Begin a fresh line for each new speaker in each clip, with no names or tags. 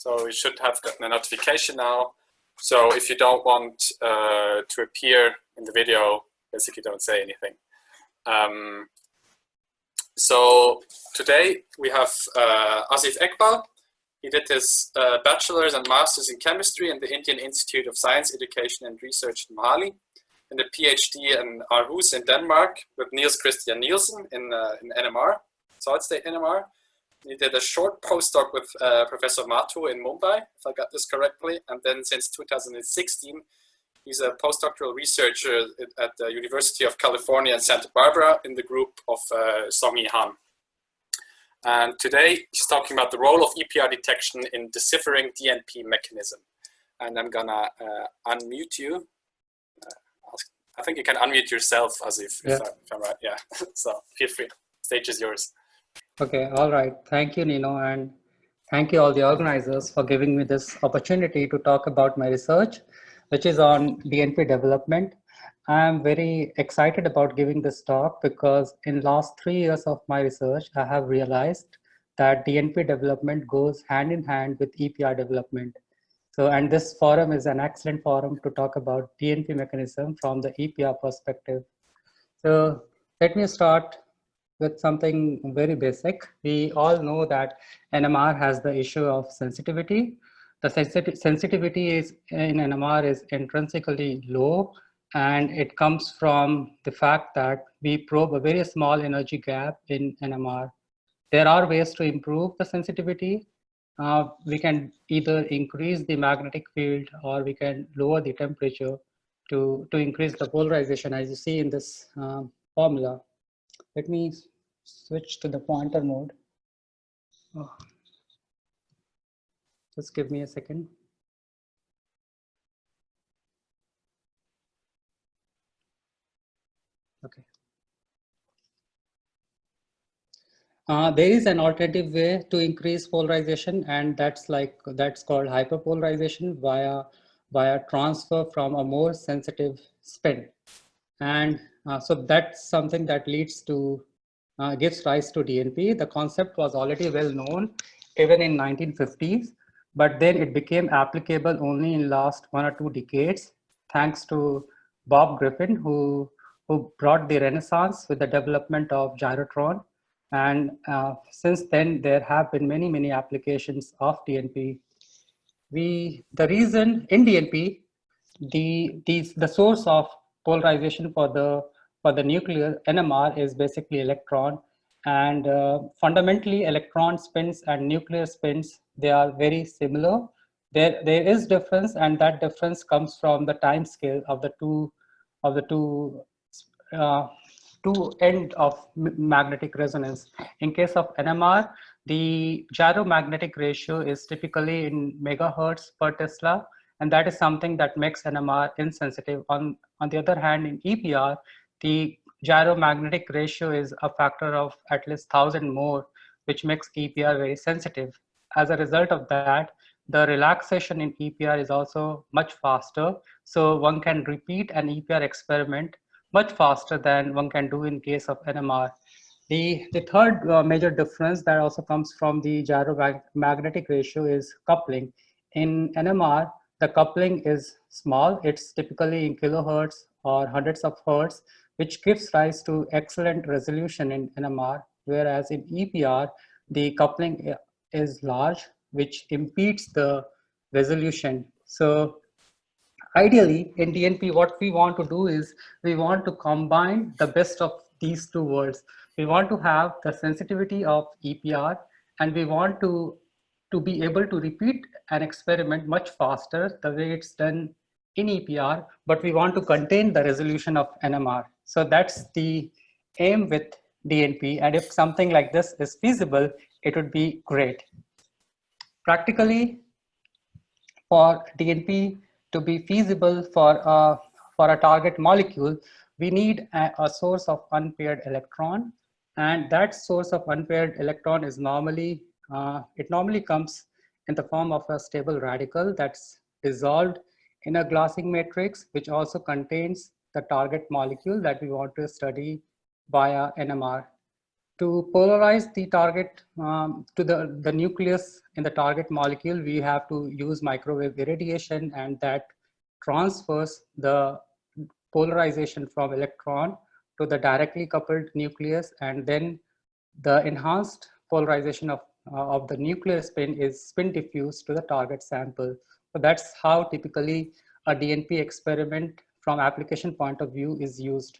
So you should have gotten a notification now. So if you don't want to appear in the video, basically don't say anything. So today we have Asif Ekbal. He did his bachelor's and master's in chemistry in the Indian Institute of Science, Education and Research in Mohali, and a PhD in Aarhus in Denmark with Niels Christian Nielsen in NMR, solid state NMR. He did a short postdoc with Professor Mathur in Mumbai, if I got this correctly, and then since 2016, he's a postdoctoral researcher at the University of California in Santa Barbara in the group of Songi Han. And today he's talking about the role of EPR detection in deciphering DNP mechanism. And I'm gonna unmute you. I think you can unmute yourself, Asif, if I'm right. Yeah, so feel free. Stage is yours.
Okay, all right. Thank you, Nino, and thank you all the organizers for giving me this opportunity to talk about my research, which is on DNP development. I'm very excited about giving this talk because in last 3 years of my research, I have realized that DNP development goes hand in hand with EPR development. So, and this forum is an excellent forum to talk about DNP mechanism from the EPR perspective. So let me start with something very basic. We all know that NMR has the issue of sensitivity. The sensitivity is in NMR is intrinsically low, and it comes from the fact that we probe a very small energy gap in NMR. There are ways to improve the sensitivity. We can either increase the magnetic field or we can lower the temperature to increase the polarization, as you see in this formula. Let me switch to the pointer mode. Oh. Just give me a second. Okay. There is an alternative way to increase polarization, and that's called hyperpolarization via transfer from a more sensitive spin. And so that's something that leads to gives rise to DNP. The concept was already well known even in 1950s, but then it became applicable only in last 1 or 2 decades, thanks to Bob Griffin, who brought the renaissance with the development of gyrotron. And since then, there have been many applications of DNP. The reason in DNP, the source of polarization for the nuclear NMR is basically electron, and fundamentally electron spins and nuclear spins, they are very similar. There is difference, and that difference comes from the time scale of the two end of magnetic resonance. In case of NMR, the gyromagnetic ratio is typically in megahertz per Tesla, and that is something that makes NMR insensitive. On the other hand, in EPR, the gyromagnetic ratio is a factor of at least 1,000 more, which makes EPR very sensitive. As a result of that, the relaxation in EPR is also much faster, so one can repeat an EPR experiment much faster than one can do in case of NMR. The third major difference that also comes from the gyromagnetic ratio is coupling. In NMR, the coupling is small. It's typically in kilohertz or hundreds of hertz, which gives rise to excellent resolution in NMR, whereas in EPR, the coupling is large, which impedes the resolution. So ideally, in DNP, what we want to do is we want to combine the best of these two worlds. We want to have the sensitivity of EPR, and we want to be able to repeat an experiment much faster the way it's done in EPR, but we want to contain the resolution of NMR. So that's the aim with DNP, and if something like this is feasible, it would be great. Practically, for DNP to be feasible for a target molecule, we need a source of unpaired electron, and that source of unpaired electron is normally comes in the form of a stable radical that's dissolved in a glassing matrix, which also contains the target molecule that we want to study via NMR. To polarize the target to the nucleus in the target molecule, we have to use microwave irradiation, and that transfers the polarization from electron to the directly coupled nucleus, and then the enhanced polarization of the nuclear spin is spin diffused to the target sample. So that's how typically a DNP experiment from application point of view is used.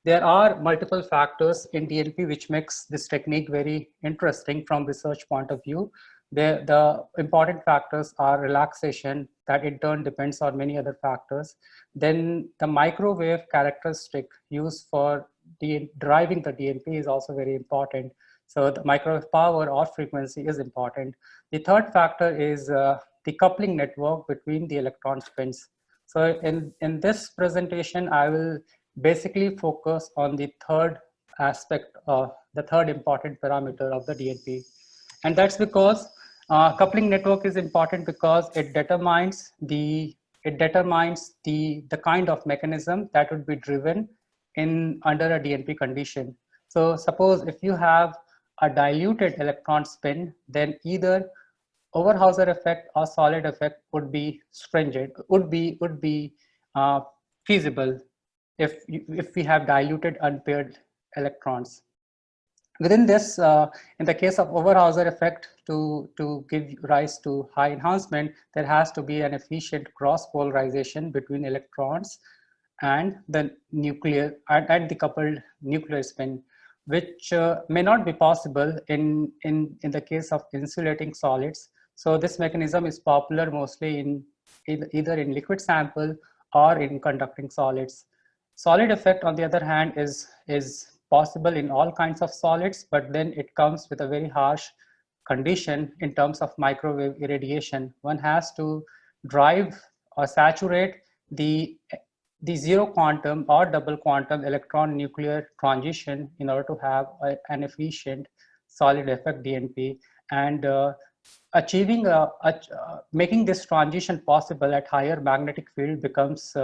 There are multiple factors in DNP which makes this technique very interesting from research point of view. The important factors are relaxation, that in turn depends on many other factors. Then the microwave characteristic used for deriving the DNP is also very important. So the microwave power or frequency is important. The third factor is the coupling network between the electron spins. So in this presentation, I will basically focus on the third aspect of the third important parameter of the DNP. And that's because coupling network is important because it determines the kind of mechanism that would be driven in under a DNP condition. So suppose if you have a diluted electron spin, then either Overhauser effect or solid effect would be stringent, would be feasible if we have diluted unpaired electrons. Within this, in the case of Overhauser effect, to give rise to high enhancement, there has to be an efficient cross polarization between electrons and the nuclear and the coupled nuclear spin, which may not be possible in the case of insulating solids. So this mechanism is popular mostly in either in liquid sample or in conducting solids. Solid effect, on the other hand, is possible in all kinds of solids, but then it comes with a very harsh condition in terms of microwave irradiation. One has to drive or saturate the zero quantum or double quantum electron nuclear transition in order to have an efficient solid effect DNP. And achieving making this transition possible at higher magnetic field becomes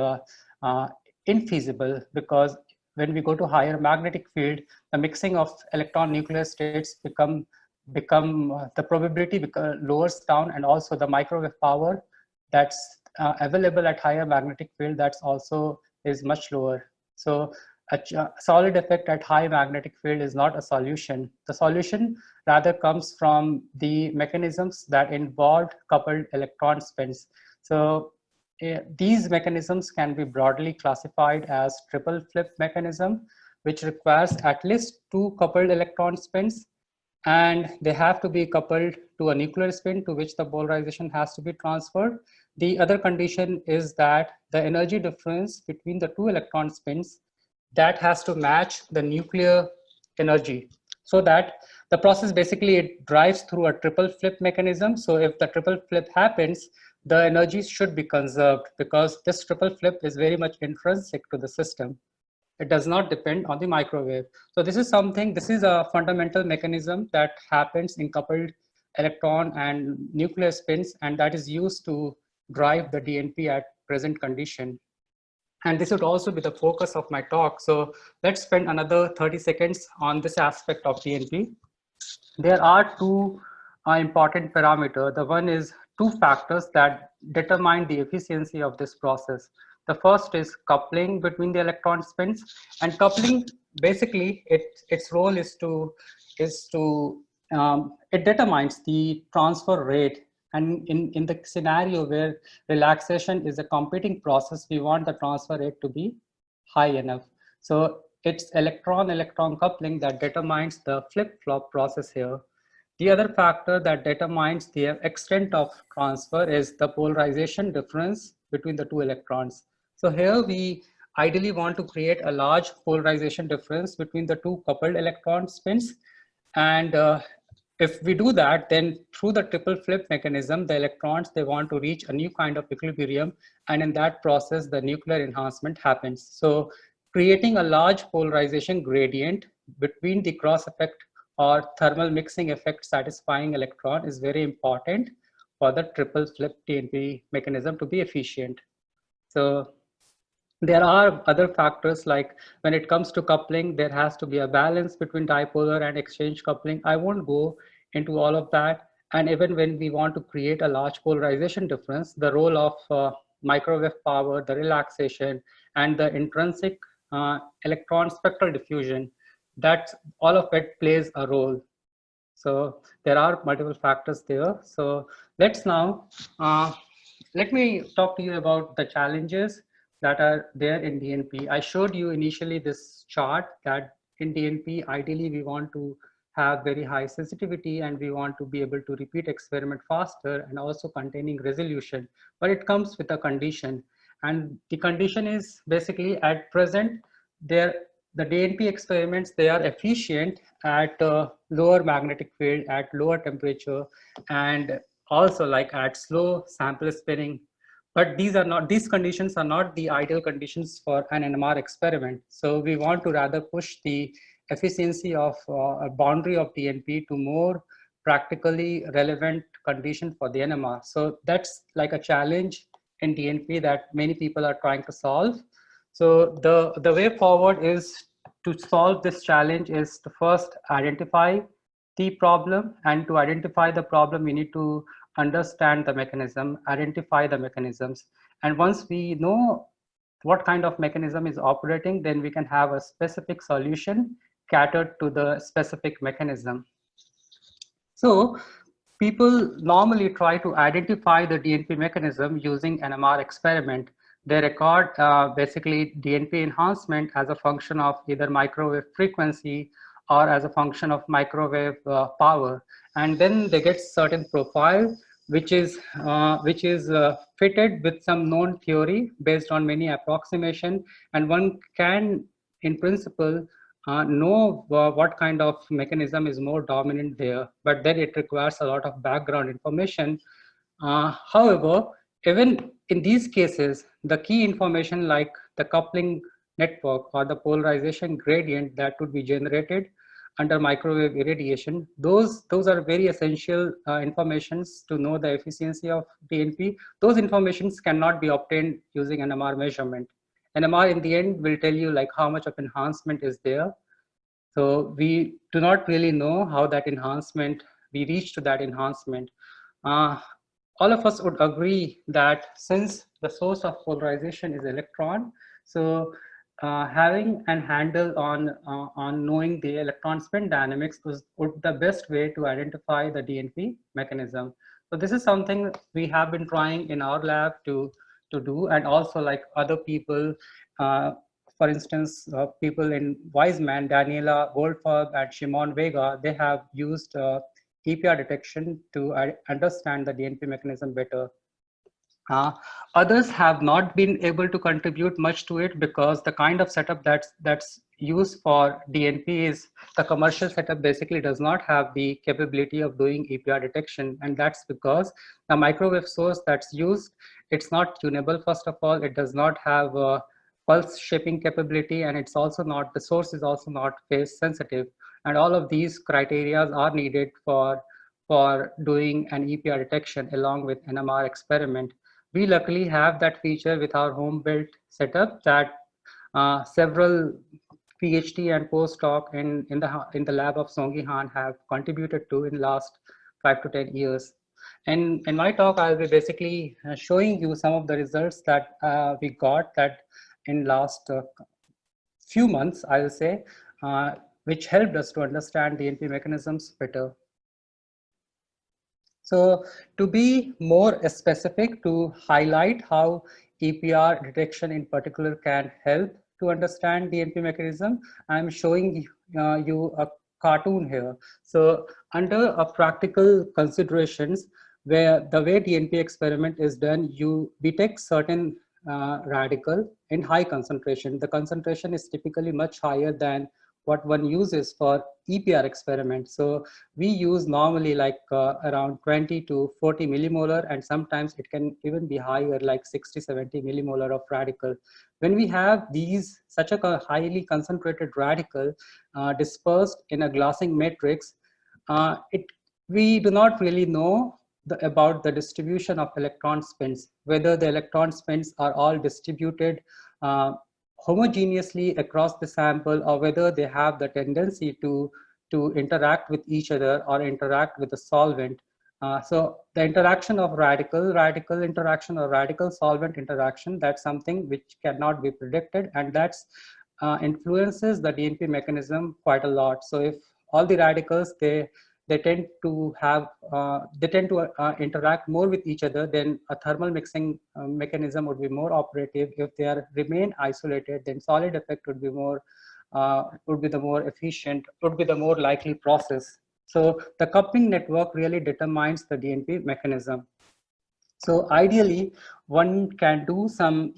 infeasible, because when we go to higher magnetic field, the mixing of electron nuclear states become the probability lowers down, and also the microwave power that's available at higher magnetic field that's also is much lower. So a solid effect at high magnetic field is not a solution. The solution rather comes from the mechanisms that involve coupled electron spins. So these mechanisms can be broadly classified as triple flip mechanism, which requires at least 2 coupled electron spins, and they have to be coupled to a nuclear spin to which the polarization has to be transferred. The other condition is that the energy difference between the 2 electron spins that has to match the nuclear energy, so that the process basically it drives through a triple flip mechanism. So if the triple flip happens, the energy should be conserved, because this triple flip is very much intrinsic to the system. It does not depend on the microwave. So this is a fundamental mechanism that happens in coupled electron and nuclear spins, and that is used to drive the DNP at present condition. And this would also be the focus of my talk. So let's spend another 30 seconds on this aspect of DNP. There are 2 important parameters. The one is 2 factors that determine the efficiency of this process. The first is coupling between the electron spins, and coupling basically its role is to it determines the transfer rate. And in the scenario where relaxation is a competing process, we want the transfer rate to be high enough. So it's electron-electron coupling that determines the flip-flop process here. The other factor that determines the extent of transfer is the polarization difference between the 2 electrons. So here we ideally want to create a large polarization difference between the 2 coupled electron spins. And if we do that, then through the triple flip mechanism, the electrons, they want to reach a new kind of equilibrium. And in that process, the nuclear enhancement happens. So creating a large polarization gradient between the cross effect or thermal mixing effect satisfying electron is very important for the triple flip DNP mechanism to be efficient. So There are other factors like when it comes to coupling, there has to be a balance between dipolar and exchange coupling. I won't go into all of that. And even when we want to create a large polarization difference, the role of microwave power, the relaxation, and the intrinsic electron spectral diffusion, that all of it plays a role. So there are multiple factors there. So let's now, let me talk to you about the challenges that are there in DNP. I showed you initially this chart that in DNP, ideally we want to have very high sensitivity and we want to be able to repeat experiment faster and also containing resolution, but it comes with a condition. And the condition is basically at present, there the DNP experiments, they are efficient at lower magnetic field, at lower temperature, and also like at slow sample spinning. But these conditions are not the ideal conditions for an NMR experiment. So we want to rather push the efficiency of a boundary of DNP to more practically relevant condition for the NMR. So that's like a challenge in DNP that many people are trying to solve. So the way forward is to solve this challenge is to first identify the problem, and to identify the problem, we need to understand the mechanism, identify the mechanisms. And once we know what kind of mechanism is operating, then we can have a specific solution catered to the specific mechanism. So people normally try to identify the DNP mechanism using NMR experiment. They record basically DNP enhancement as a function of either microwave frequency or as a function of microwave power. And then they get certain profile, which is fitted with some known theory based on many approximation. And one can, in principle, know what kind of mechanism is more dominant there, but then it requires a lot of background information. However, even in these cases, the key information like the coupling network or the polarization gradient that would be generated under microwave irradiation, those are very essential informations to know the efficiency of DNP. Those informations cannot be obtained using NMR measurement. NMR in the end will tell you like how much of enhancement is there. So we do not really know how that enhancement, we reach to that enhancement. All of us would agree that since the source of polarization is electron, so having an handle on knowing the electron spin dynamics would the best way to identify the DNP mechanism. So this is something we have been trying in our lab to do, and also like other people, for instance, people in Weizmann, Daniela Goldfarb and Shimon Vega, they have used EPR detection to understand the DNP mechanism better. Others have not been able to contribute much to it because the kind of setup that's used for DNP is the commercial setup basically does not have the capability of doing EPR detection, and that's because the microwave source that's used, it's not tunable. First of all, it does not have a pulse shaping capability, and it's also not, the source is also not phase sensitive, and all of these criteria are needed for doing an EPR detection along with NMR experiment. We luckily have that feature with our home built setup that several PhD and postdoc in the lab of Songyi Han have contributed to in last 5 to 10 years. And in my talk, I'll be basically showing you some of the results that we got that in last few months, I will say, which helped us to understand DNP mechanisms better. So to be more specific, to highlight how EPR detection in particular can help to understand DNP mechanism, I'm showing you a cartoon here. So under a practical considerations, where the way DNP experiment is done, we take certain radical in high concentration. The concentration is typically much higher than what one uses for EPR experiment. So we use normally like around 20 to 40 millimolar, and sometimes it can even be higher, like 60, 70 millimolar of radical. When we have such a highly concentrated radical dispersed in a glassing matrix, we do not really know about the distribution of electron spins, whether the electron spins are all distributed homogeneously across the sample, or whether they have the tendency to interact with each other or interact with the solvent. So the interaction of radical interaction or radical solvent interaction, that's something which cannot be predicted, and that's influences the DNP mechanism quite a lot. So if all the radicals, they tend to have interact more with each other, then a thermal mixing mechanism would be more operative. If they are remain isolated, then solid effect would be the more efficient, would be the more likely process. So the coupling network really determines the DNP mechanism. So ideally, one can do some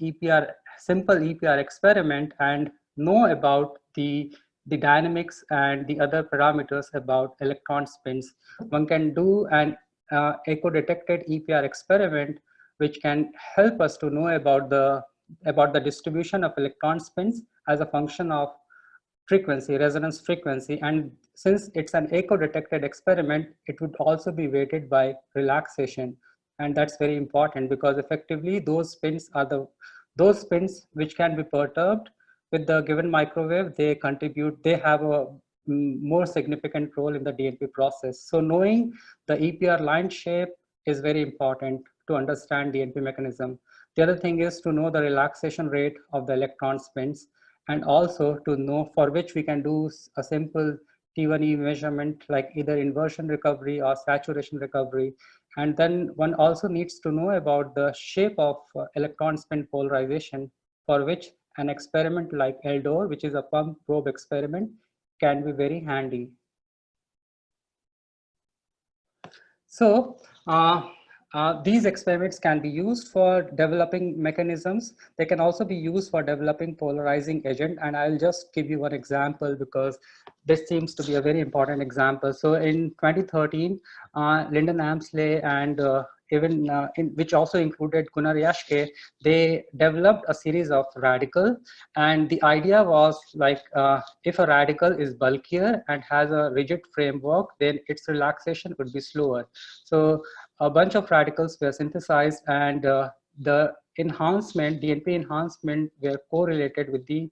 simple EPR experiment and know about the dynamics and the other parameters about electron spins. One can do an echo-detected EPR experiment, which can help us to know about the distribution of electron spins as a function of frequency, resonance frequency. And since it's an echo-detected experiment, it would also be weighted by relaxation. And that's very important, because effectively those spins which can be perturbed with the given microwave, they have a more significant role in the DNP process. So knowing the EPR line shape is very important to understand DNP mechanism. The other thing is to know the relaxation rate of the electron spins, and also to know for which we can do a simple T1E measurement, like either inversion recovery or saturation recovery. And then one also needs to know about the shape of electron spin polarization, for which an experiment like ELDOR, which is a pump probe experiment, can be very handy. So these experiments can be used for developing mechanisms. They can also be used for developing polarizing agent. And I'll just give you one example, because this seems to be a very important example. So in 2013, Lyndon Amsley and which also included Gunnar Jaschke, they developed a series of radical. And the idea was like, if a radical is bulkier and has a rigid framework, then its relaxation would be slower. So a bunch of radicals were synthesized, and the DNP enhancement were correlated with the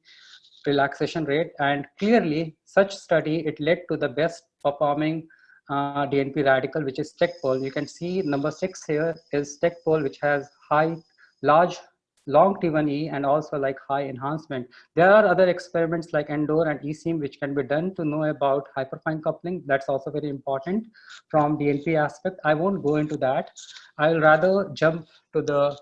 relaxation rate. And clearly, such study, it led to the best performing DNP radical, which is TECPOL. You can see number 6 here is TECPOL, which has long T1E and also like high enhancement. There are other experiments like ENDOR and eSIM, which can be done to know about hyperfine coupling. That's also very important from DNP aspect. I won't go into that. I'll rather jump to the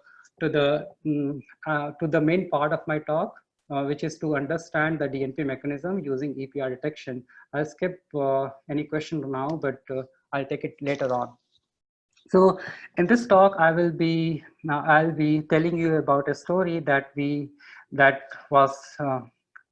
main part of my talk, which is to understand the DNP mechanism using EPR detection. I'll skip any question now, but I'll take it later on. So in this talk, I'll be telling you about a story that was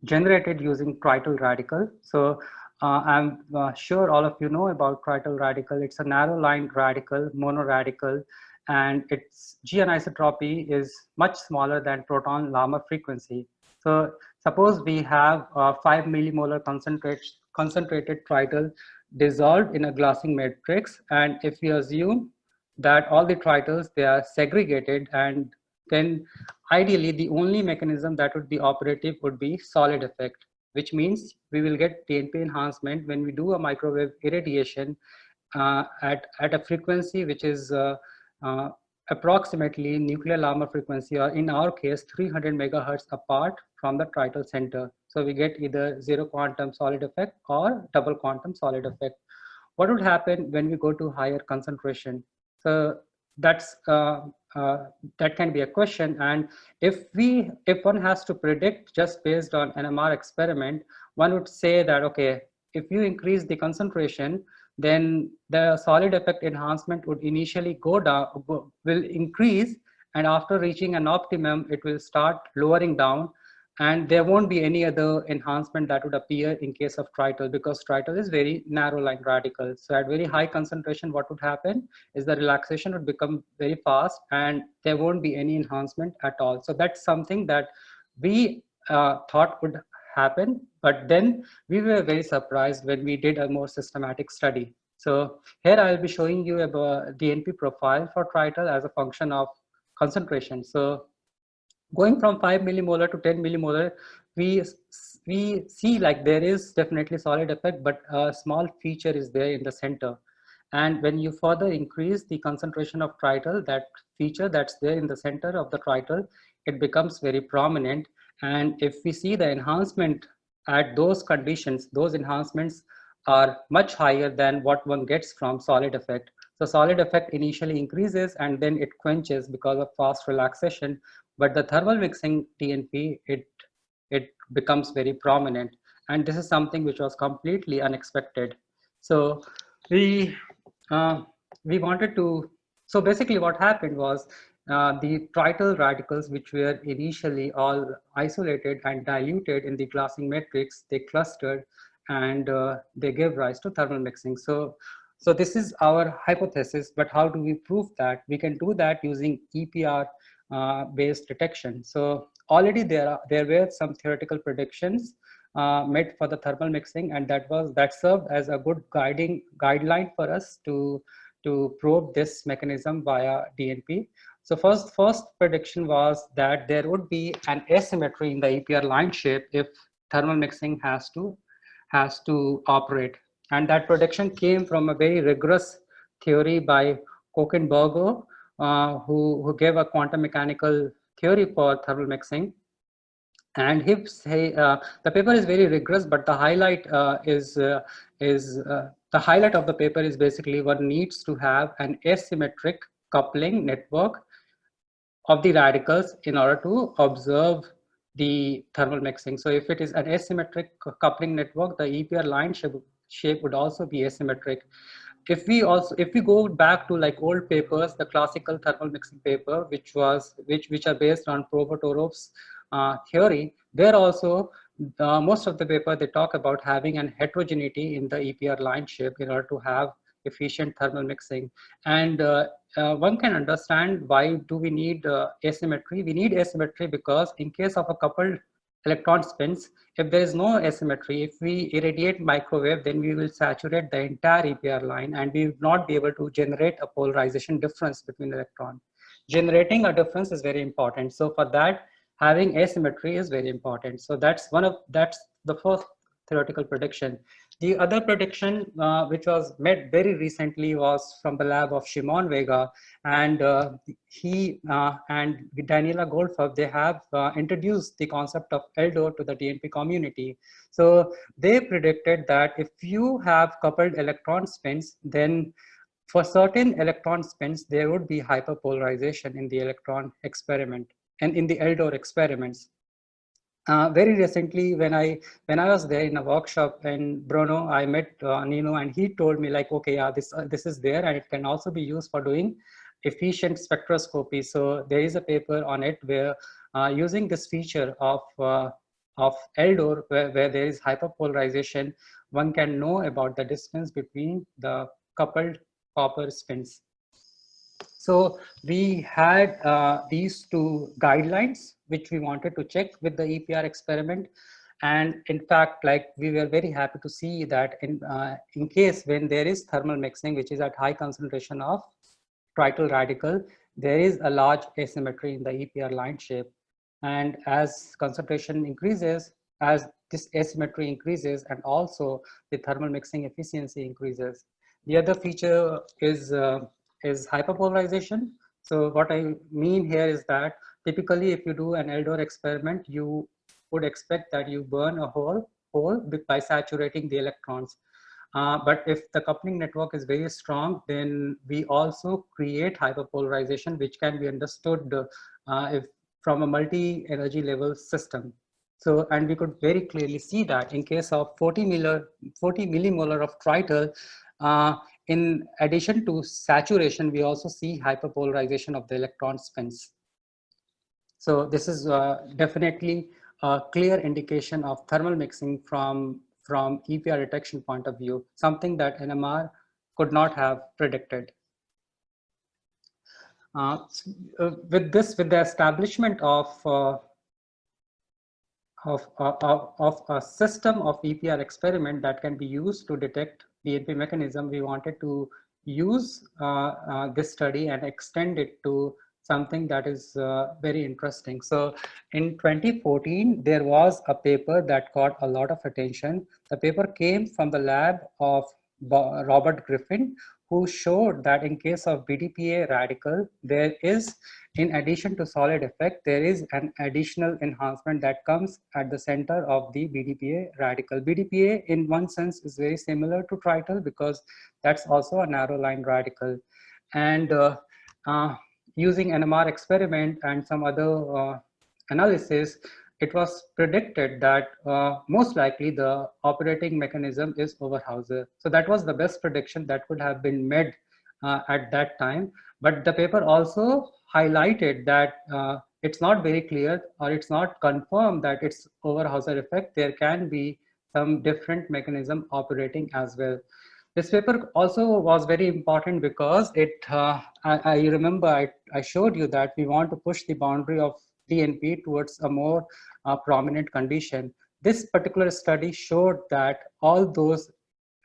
generated using Tritol radical. So I'm sure all of you know about Tritol radical. It's a narrow line radical, monoradical, and its G anisotropy is much smaller than proton Larmor frequency. So suppose we have 5 millimolar concentrated Tritol dissolved in a glassing matrix, and if we assume that all the tritals, they are segregated, and then ideally the only mechanism that would be operative would be solid effect, which means we will get DNP enhancement when we do a microwave irradiation at a frequency which is approximately nuclear Larmor frequency, or in our case 300 megahertz apart from the Tritol center. So we get either zero quantum solid effect or double quantum solid effect. What would happen when we go to higher concentration? So that can be a question. And if one has to predict just based on NMR experiment, one would say that, okay, if you increase the concentration, then the solid effect enhancement would initially will increase, and after reaching an optimum, it will start lowering down, and there won't be any other enhancement that would appear in case of Tritol, because Tritol is very narrow line radical. So at very high concentration, what would happen is the relaxation would become very fast, and there won't be any enhancement at all. So that's something that we thought would happen, but then we were very surprised when we did a more systematic study. So here I'll be showing you about DNP profile for Tritol as a function of concentration. So Going from 5 millimolar to 10 millimolar, we see like there is definitely solid effect, but a small feature is there in the center. And when you further increase the concentration of tritol, that feature that's there in the center of the tritol, it becomes very prominent. And if we see the enhancement at those conditions, those enhancements are much higher than what one gets from solid effect. So solid effect initially increases and then it quenches because of fast relaxation. But the thermal mixing TNP, it becomes very prominent. And this is something which was completely unexpected. So we uh, we wanted to, so basically what happened was the trityl radicals, which were initially all isolated and diluted in the glassing matrix, they clustered and they gave rise to thermal mixing. So this is our hypothesis, but how do we prove that? We can do that using EPR based detection. So already there were some theoretical predictions made for the thermal mixing, and that served as a good guideline for us to probe this mechanism via DNP. So first prediction was that there would be an asymmetry in the EPR line shape if thermal mixing has to operate, and that prediction came from a very rigorous theory by Koch-Berger, who gave a quantum mechanical theory for thermal mixing. And the paper is very rigorous, but the highlight the highlight of the paper is basically one needs to have an asymmetric coupling network of the radicals in order to observe the thermal mixing. So if it is an asymmetric coupling network, the EPR line shape would also be asymmetric. If we go back to like old papers, the classical thermal mixing paper, which are based on Provotorov's theory, there also most of the paper they talk about having an heterogeneity in the EPR line shape in order to have efficient thermal mixing. And one can understand why do we need asymmetry. We need asymmetry because in case of a coupled electron spins, if there is no asymmetry, if we irradiate microwave, then we will saturate the entire EPR line and we will not be able to generate a polarization difference between electron. Generating a difference is very important. So for that, having asymmetry is very important. So that's the first theoretical prediction. The other prediction, which was made very recently, was from the lab of Shimon Vega, and he and Daniela Goldfarb, they have introduced the concept of ELDO to the DNP community. So they predicted that if you have coupled electron spins, then for certain electron spins, there would be hyperpolarization in the electron experiment and in the ELDOR experiments. Very recently, when I was there in a workshop in Brno, I met Nino, and he told me like, okay, yeah, this is there, and it can also be used for doing efficient spectroscopy. So there is a paper on it where using this feature of ELDOR, where there is hyperpolarization, one can know about the distance between the coupled copper spins. So we had these two guidelines, which we wanted to check with the EPR experiment. And in fact, like we were very happy to see that in case when there is thermal mixing, which is at high concentration of trityl radical, there is a large asymmetry in the EPR line shape. And as concentration increases, as this asymmetry increases, and also the thermal mixing efficiency increases. The other feature is hyperpolarization. So what I mean here is that typically if you do an ELDOR experiment, you would expect that you burn a hole by saturating the electrons. But if the coupling network is very strong, then we also create hyperpolarization, which can be understood if from a multi-energy level system. So, and we could very clearly see that in case of 40 millimolar of trityl, in addition to saturation, we also see hyperpolarization of the electron spins. So this is definitely a clear indication of thermal mixing from EPR detection point of view, something that NMR could not have predicted. With the establishment of a system of EPR experiment that can be used to detect DNP mechanism, we wanted to use this study and extend it to something that is very interesting. So in 2014, there was a paper that got a lot of attention. The paper came from the lab of Robert Griffin, who showed that in case of BDPA radical, there is, in addition to solid effect, there is an additional enhancement that comes at the center of the BDPA radical. BDPA in one sense is very similar to Trital because that's also a narrow line radical. And using NMR experiment and some other analysis, it was predicted that most likely the operating mechanism is Overhauser. So that was the best prediction that could have been made at that time. But the paper also highlighted that it's not very clear, or it's not confirmed that it's Overhauser effect. There can be some different mechanism operating as well. This paper also was very important because I remember I showed you that we want to push the boundary of DNP towards a more prominent condition. This particular study showed that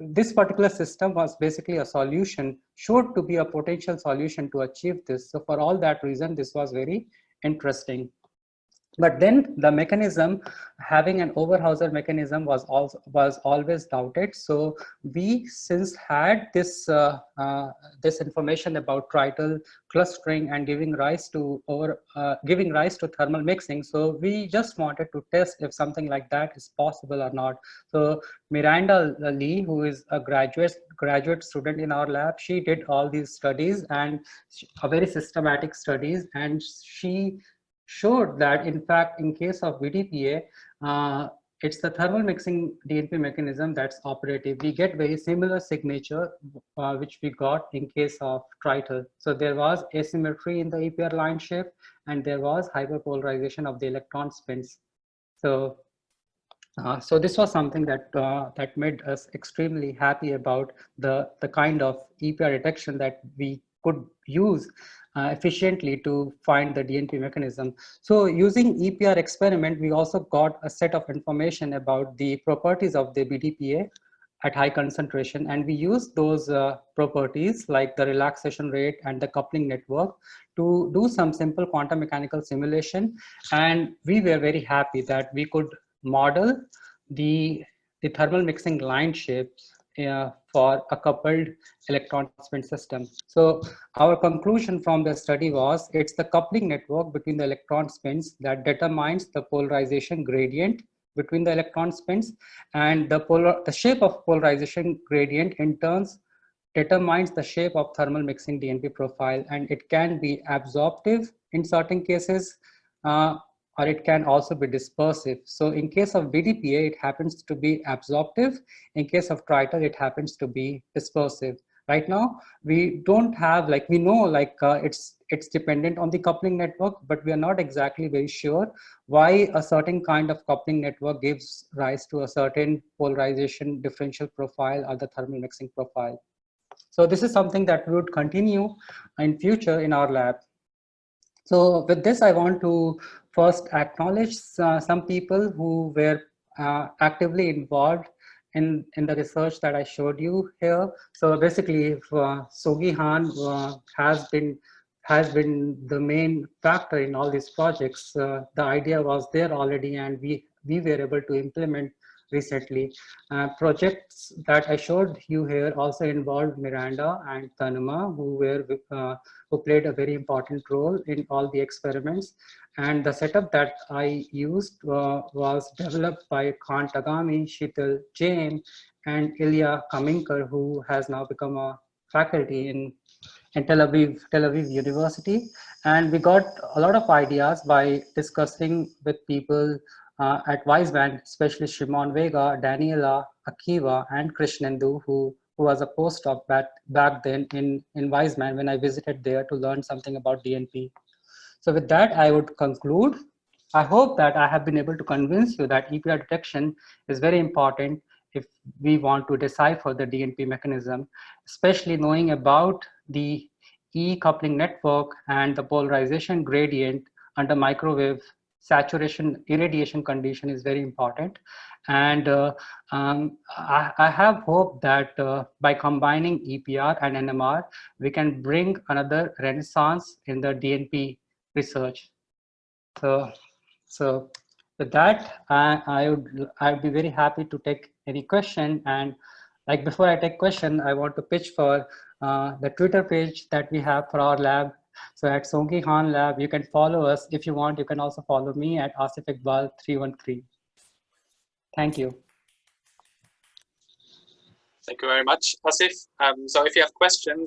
this particular system was basically a solution, showed to be a potential solution to achieve this. So for all that reason, this was very interesting. But then the mechanism, having an Overhauser mechanism, was always doubted. So we since had this this information about Trital clustering and giving rise to thermal mixing. So we just wanted to test if something like that is possible or not. So Miranda Lee, who is a graduate student in our lab, she did all these studies and a very systematic studies, and she showed that in fact in case of BDPA, it's the thermal mixing DNP mechanism that's operative. We get very similar signature which we got in case of Trital. So there was asymmetry in the EPR line shape, and there was hyperpolarization of the electron spins. So so this was something that that made us extremely happy about the kind of EPR detection that we could use efficiently to find the DNP mechanism. So using EPR experiment, we also got a set of information about the properties of the BDPA at high concentration, and we used those properties like the relaxation rate and the coupling network to do some simple quantum mechanical simulation, and we were very happy that we could model the thermal mixing line shapes for a coupled electron spin system. So our conclusion from the study was it's the coupling network between the electron spins that determines the polarization gradient between the electron spins, and the shape of polarization gradient in turns determines the shape of thermal mixing DNP profile, and it can be absorptive in certain cases, or it can also be dispersive. So in case of BDPA, it happens to be absorptive. In case of Trital, it happens to be dispersive. Right now, we don't have, like, we know like it's dependent on the coupling network, but we are not exactly very sure why a certain kind of coupling network gives rise to a certain polarization differential profile or the thermal mixing profile. So this is something that we would continue in future in our lab. So with this, I want to first acknowledge some people who were actively involved in the research that I showed you here. So basically, Sogi Han has been the main factor in all these projects. The idea was there already, and we were able to implement recently. Projects that I showed you here also involved Miranda and Tanuma, who played a very important role in all the experiments. And the setup that I used was developed by Khan Tagami, Sheetal Jain, and Ilya Kaminkar, who has now become a faculty in Tel Aviv University. And we got a lot of ideas by discussing with people at Weizmann, especially Shimon Vega, Daniela, Akiva, and Krishnendu, who was a postdoc back then in Weizmann when I visited there to learn something about DNP. So with that, I would conclude. I hope that I have been able to convince you that EPR detection is very important if we want to decipher the DNP mechanism, especially knowing about the E coupling network and the polarization gradient under microwave saturation irradiation condition is very important. And I have hope that by combining EPR and NMR, we can bring another renaissance in the DNP research. So with that, I'd be very happy to take any question. And like before I take question, I want to pitch for the Twitter page that we have for our lab. So at Songi Khan Lab, you can follow us. If you want, you can also follow me at Asif Iqbal 313. Thank you.
Thank you very much, Asif. So if you have questions,